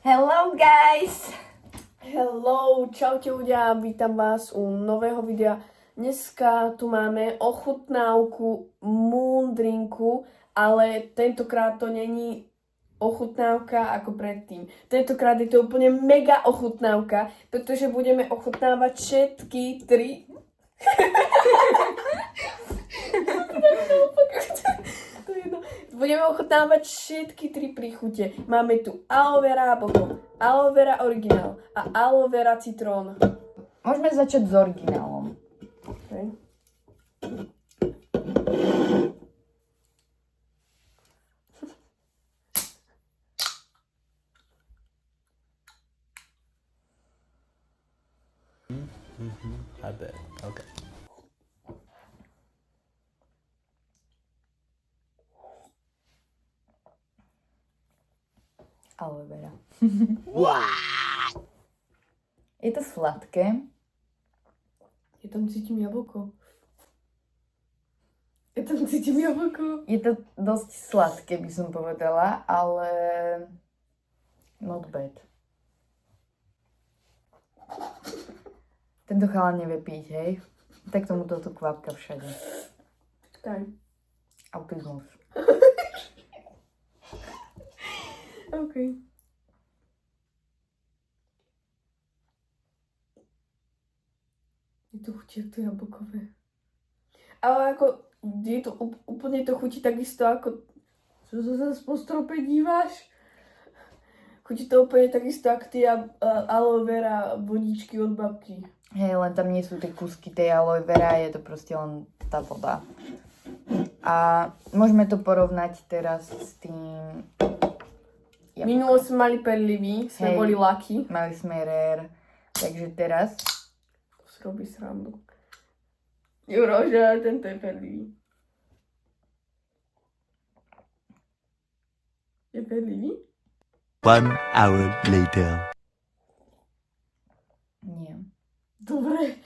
Hello guys! Hello, čaute ľudia, vítam vás u nového videa. Dneska tu máme ochutnávku moon drinku, ale tentokrát to není ochutnávka ako predtým. Tentokrát je to úplne mega ochutnávka, pretože budeme ochutnávať všetky tri... Budeme ochutnávať všetky tri príchute. Máme tu aloe vera jablko, aloe vera originál a aloe vera citrón. Môžeme začať s originálom. Okay. I bet. Okay. Aloe vera. Je to sladké. Ja tam cítim jablko. Ja tam cítim jablko. Je to dosť sladké, by som povedala, ale not bad. Tento chalán nevie piť, hej? Tak tomu toto kvapka všade. Počkaj. Autizmus. OK. Je to chutí to jablkové. Ale ako, je to úplne to chutí takisto ako... Čo sa zase po strope díváš? Chutí to úplne takisto ako tie aloe vera vodičky od babky. Hej, len tam nie sú tie kúsky tej aloe vera, je to proste len tá voda. A môžeme to porovnať teraz s tým... Minulo sme mali perlivý, sme boli lucky. Mali sme rare, takže teraz... To si robí srandu. Juro, že tento je perlivý. Je perlivý? 1 hour later. Nie. Dobre.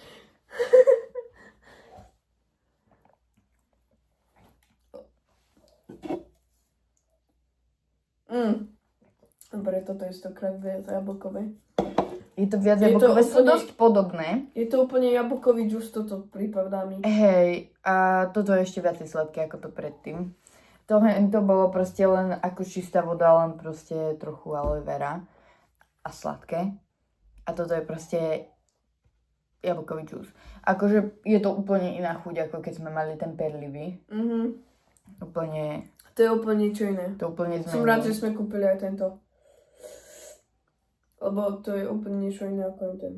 Dobre, toto je stokrát viac jablkové. Je to viac Je to jablkové, sú úplne- dosť podobné. Je to úplne jablkový džus, toto prípadá mi. Hej, a toto je ešte viacej sladké ako to predtým. To bolo proste len ako čistá voda, len proste trochu aloe vera a sladké. A toto je proste jablkový džús. Akože je to úplne iná chuť, ako keď sme mali ten perlivý. Úplne, To je úplne niečo iné. to úplne Som zmenilo. rád, že sme kúpili aj tento. Lebo to je úplne niečo iné ako je ten.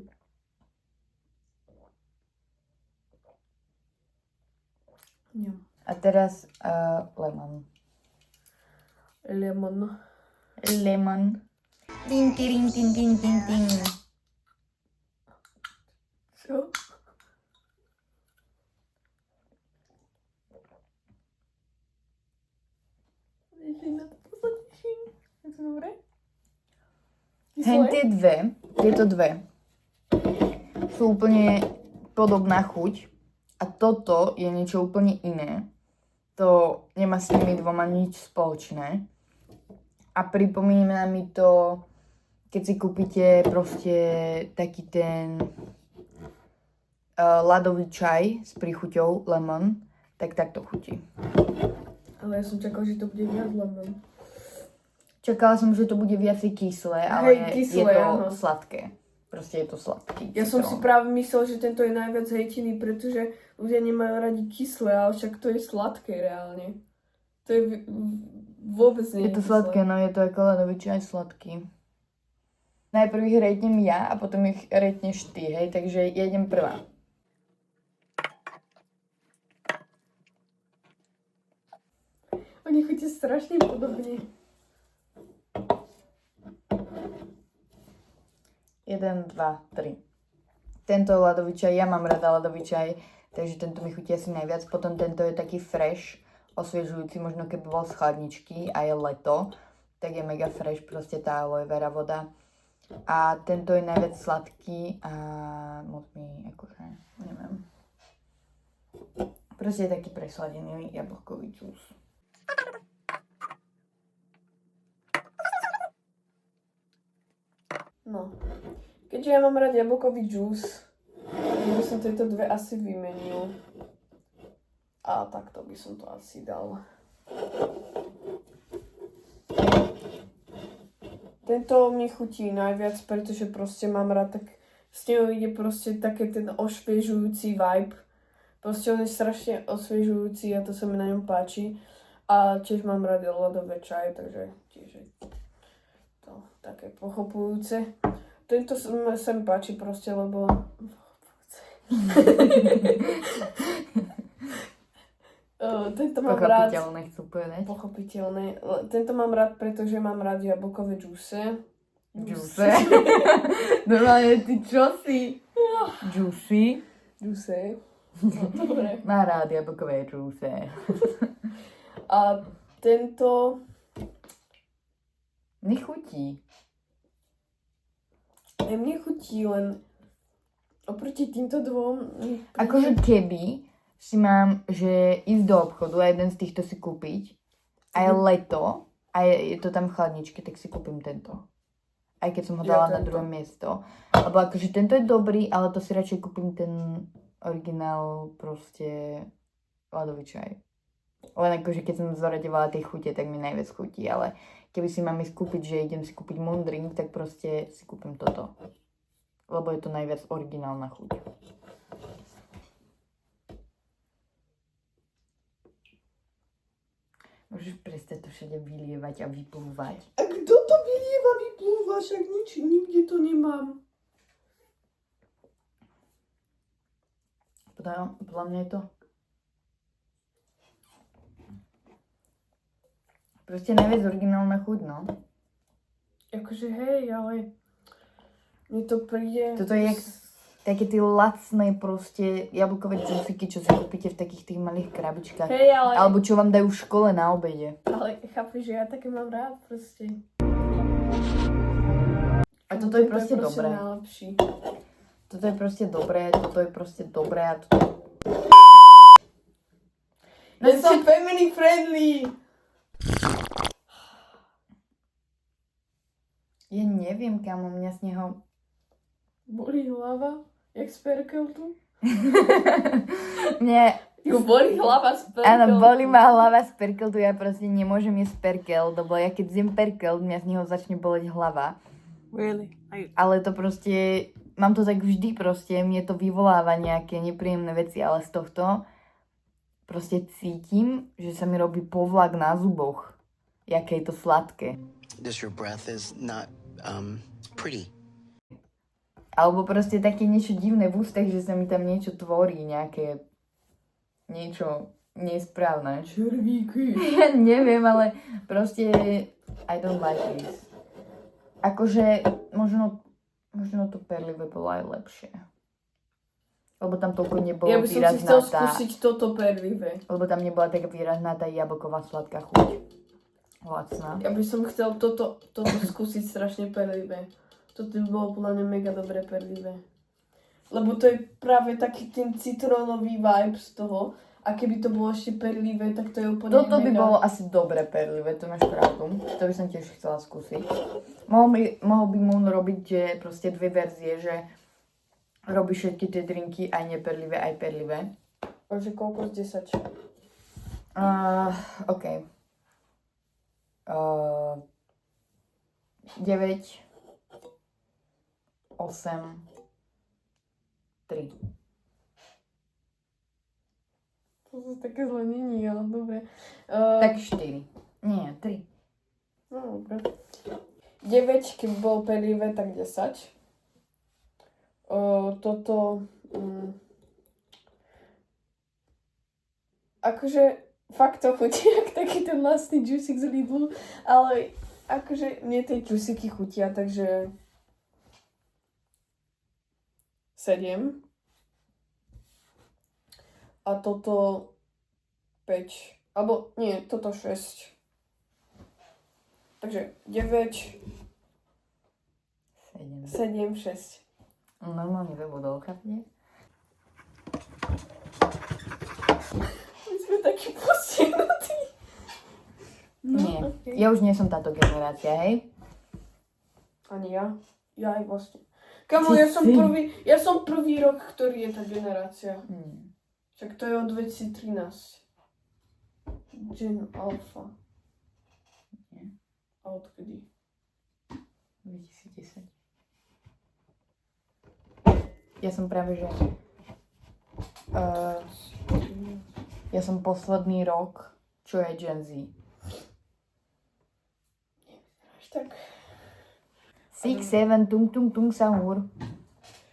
Ja. A teraz lemon. Lemon. Lemon. Tin, tin, tin, tin, tin, tin. Čo? Ježiš, na to sa teším. Je to dobré? Hen tieto dve sú úplne podobná chuť a toto je niečo úplne iné. To nemá s tými dvoma nič spoločné. A pripomína mi to, keď si kúpite proste taký ten ľadový čaj s príchuťou lemon, tak takto chutí. Ale ja som čakal, že to bude viac lemon. Čakala som, že to bude viacej kyslé, ale kyslé, je to áno. sladké. Proste je to sladký. Ja som si citrón. práve myslel, že tento je najviac hejtený, pretože ľudia nemajú radi kyslé, ale však to je sladké reálne. To je vôbec nie Je to sladké, no je to ako ľadový čaj sladký. Najprv ich rejtnem ja a potom ich rejtneš ty, hej, takže ja idem prvá. Oni chutia strašne podobne. 1, 2, 3. Tento ľadový čaj, ja mám rada ľadový čaj, takže tento mi chutí asi najviac. Potom tento je taký fresh, osviežujúci, možno keby bol z chladničky a je leto, tak je mega fresh, proste tá aloe vera voda. A tento je najviac sladký a moc mi, akože, neviem. Proste je taký presladený jablkový džús. No. Keďže ja mám rád jablkový džús, tak by som tieto dve asi vymenil. A takto by som to asi dal. Tento mi chutí najviac, pretože proste mám rád, tak s ňou ide proste také ten osviežujúci vibe. Proste on je strašne osviežujúci a to sa mi na ňom páči. A tiež mám rád ľadové čaje, takže tiež je to také pochopujúce. Tento sa mi páči proste, lebo... Tento mám rád... Pochopiteľné chcú povedať. Pochopiteľné. Tento mám rád, pretože mám rád jablkové džúse. Džúse? Normálne, ty čo si? Džúsi? Džúse. No, dobre. Má rád jablkové džúse. A tento... Nechutí. Mne chutí, len oproti týmto dvom... Akože keby si mám, že ísť do obchodu a jeden z týchto si kúpiť, a je leto, a je to tam v chladničke, tak si kúpim tento. Aj keď som ho dala na druhé miesto. Lebo akože tento je dobrý, ale to si radšej kúpim ten originál proste ľadový čaj. Len akože keď som zoraďovala tej chute, tak mi najviac chutí, ale keby si mám ísť kúpiť, že idem si kúpiť Moon Drink, tak proste si kúpim toto. Lebo je to najviac originálna chuť. Môžeš prestať to všade vylievať a vyplúvať. A kto to vylieva, vyplúva? Však nikde to nemám. Podľa mňa je to proste najviac originálna chuť, no. Akože hej, ale mne to príde... Toto je jak také tie lacné proste jablkové džusiky, čo si kúpite v takých tých malých krabičkách. Hej, ale... Alebo čo vám dajú v škole na obede. Ale chápeš, že ja také mám rád proste. A toto je proste dobré. Najlepší. Toto je proste dobré, toto je proste dobré a toto... Ja som family friendly! Ja neviem, kamo, mňa z neho... Bolí hlava? Jak z perkeltu? Mne... Ju bolí hlava z perkeltu. Áno, bolí ma hlava z perkeltu, ja proste nemôžem jesť perkel, lebo ja keď zjem perkel, mňa z neho začne boleť hlava. Really? Ale to proste... Mám to tak vždy proste, mne to vyvoláva nejaké nepríjemné veci, ale z tohto proste cítim, že sa mi robí povlak na zuboch. Jaké je to sladké. Just your breath is not pretty. Alebo proste také niečo divné v ústach, že sa mi tam niečo tvorí, nejaké niečo nesprávne. Červíky. Ja neviem, ale proste I don't like this. Akože možno to perlivé bolo aj lepšie. Lebo tam toľko nebolo Ja by som si výrazná chcel tá... skúsiť toto perlivé. Lebo tam nebola taká výrazná tá jablková sladká chuť. Lacná. Ja by som chcel toto skúsiť strašne perlivé. Toto by bolo podľa mňa mega dobré perlivé. Lebo to je práve taký ten citrónový vibe z toho. A keby to bolo ešte perlivé, tak to je úplne Toto by mega. bolo asi dobre perlivé, to máš pravdu. To by som tiež chcela skúsiť. Mohol by Moon robiť, že proste dve verzie, že robíš všetky tie drinky, aj neperlivé, aj perlivé. Takže koľko z 10? OK. 9, 8, 3. To sú také zle není, ale dobre. Tak 4. Nie, 3. No dobre. 9, keď bol perlivé, tak 10. Toto... akože fakt to chutí jak taký ten vlastný džusik z Lidlu, ale akože mne tie džusiky chutia, takže 7. A toto 5. Alebo nie, toto 6. Takže 9, 7, 6. Normálne webodolka dnes. My sme takí postihnutí. Nie, okay. ja už nie som táto generácia, hej? Ani ja. Ja aj vlastne. Kamo, ja som prvý rok, ktorý je tá generácia. Však to je od 2013. Gen Alpha. Nie. A odkedy? 2010. Ja som práve, že... ja som posledný rok, čo je Gen Z. Až tak. 6, 7, tung, tung, tung, sahur.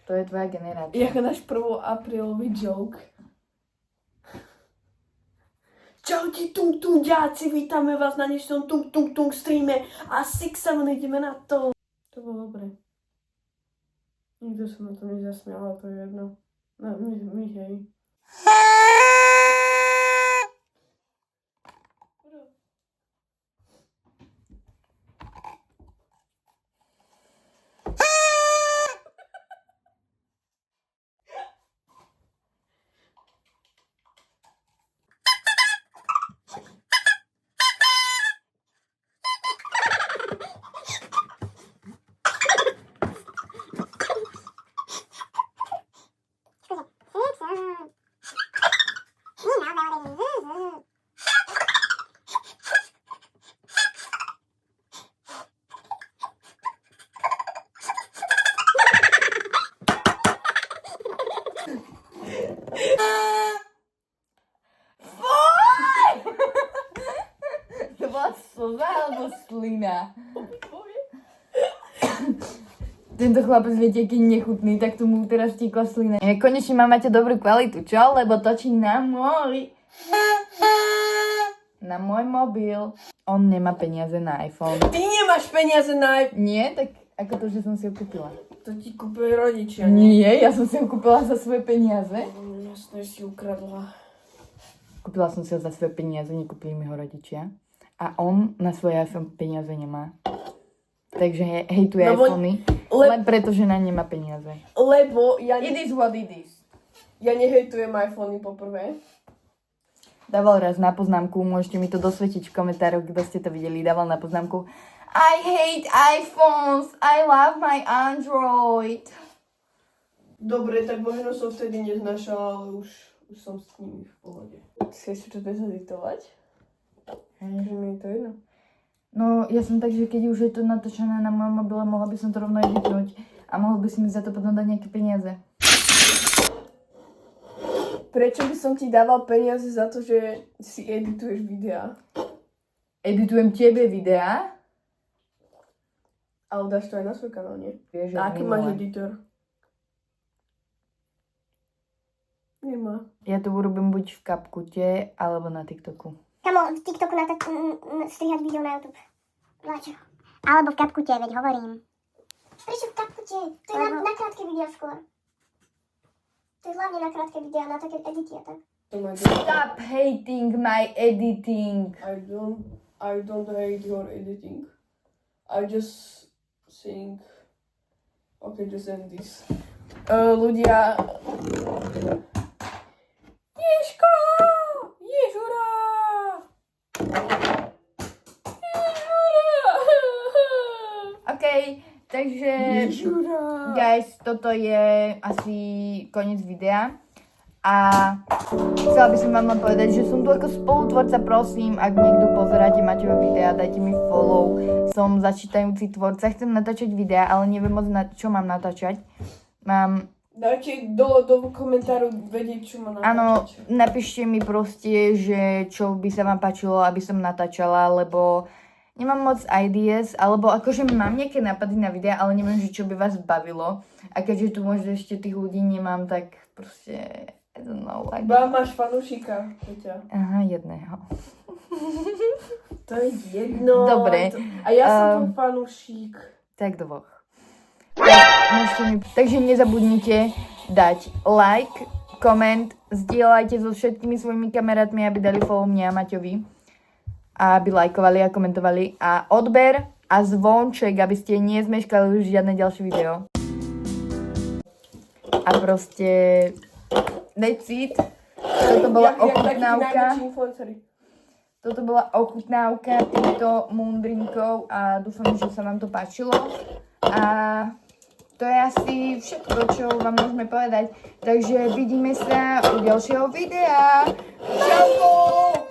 To je tvoja generácia. Jak náš 1. aprílový joke. Čaute tung tung ďáci, vítame vás na dnešnom tung tung tung streame a 6-7 ideme na to. To bolo dobré. Nikto sa na to nezasmial, ale to je jedno. No, my hej. To bola slza alebo slina? Tento chlapec, viete, aký nechutný, tak tomu teraz tiekla slina. Konečne máte dobrú kvalitu, čo? Lebo točí na môj mobil. On nemá peniaze na iPhone. Ty nemáš peniaze na iPhone. Nie? Tak ako to, že som si ho kúpila? To ti kúpili rodičia, nie? Nie, ja som si ho kúpila za svoje peniaze. Jasne, si ukradla. Kúpila som si ho za svoje peniaze, nekúpili mi ho rodičia. A on na svoje iPhone peniaze nemá. Takže hejtuje iPhony, len preto, že na nemá peniaze. Lebo ja, It is what it is. ja nehejtujem iPhony poprvé. Dával raz na poznámku, môžete mi to dosvetiť v komentároch, kto ste to videli, dával na poznámku I hate iPhones, I love my Android. Dobre, tak možno som vtedy neznášala, ale už som s nimi v pohode. Chceš si to dezeditovať? Takže mi je to jedno. No, ja som tak, že keď už je to natočené na mojom mobile, mohla by som to rovno editnúť a mohol by si mi za to potom dať nejaké peniaze. Prečo by som ti dával peniaze za to, že si edituješ videá? Editujem tebe videá. Ale dáš to aj na svoj kanál, nie? Vieš, že A aký minule. máš editor? Nemá. Ja to urobím buď v Kapkute, alebo na TikToku. Kamo, v TikToku strihať video na YouTube. Vláčo. Alebo v Kapkute, veď hovorím. Prečo v Kapkute? To je na krátke video skôr. To je hlavne na krátke video, na také edity a tak. To má Stop hating my editing. I don't hate your editing. I just think... Okay, just end this. Ľudia... Ježko! Ježura! OK, takže... Ježura! Guys, toto je asi koniec videa. A chcela by som vám len povedať, že som tu ako spolutvorca, prosím, ak niekto pozeráte Maťové videa, dajte mi follow. Som začítajúci tvorca, chcem natáčať videa, ale neviem moc, čo mám natáčať. Dajte do komentáru vedieť, čo má natáčať. Áno, napíšte mi proste, že čo by sa vám páčilo, aby som natáčala, lebo nemám moc ideas, alebo akože mám nejaké nápady na videa, ale neviem, že čo by vás bavilo. A keďže tu možno ešte tých ľudí nemám, tak proste... I don't know, like... Máš fanúšika, Peťa. Aha, jedného. To je jedno. Dobre. A ja som tvoj fanúšik. Tak dvoch. Takže nezabudnite dať like, koment, zdieľajte so všetkými svojimi kamarátmi, aby dali follow mne a Maťovi. A aby lajkovali a komentovali. A odber a zvonček, aby ste nezmeškali už žiadne ďalšie video. A proste... That's it. Toto bola ochutnávka. Toto bola ochutnávka týchto moondrinkov a dúfam, že sa vám to páčilo. A to je asi všetko, čo vám môžeme povedať. Takže vidíme sa u ďalšieho videa. Čauko!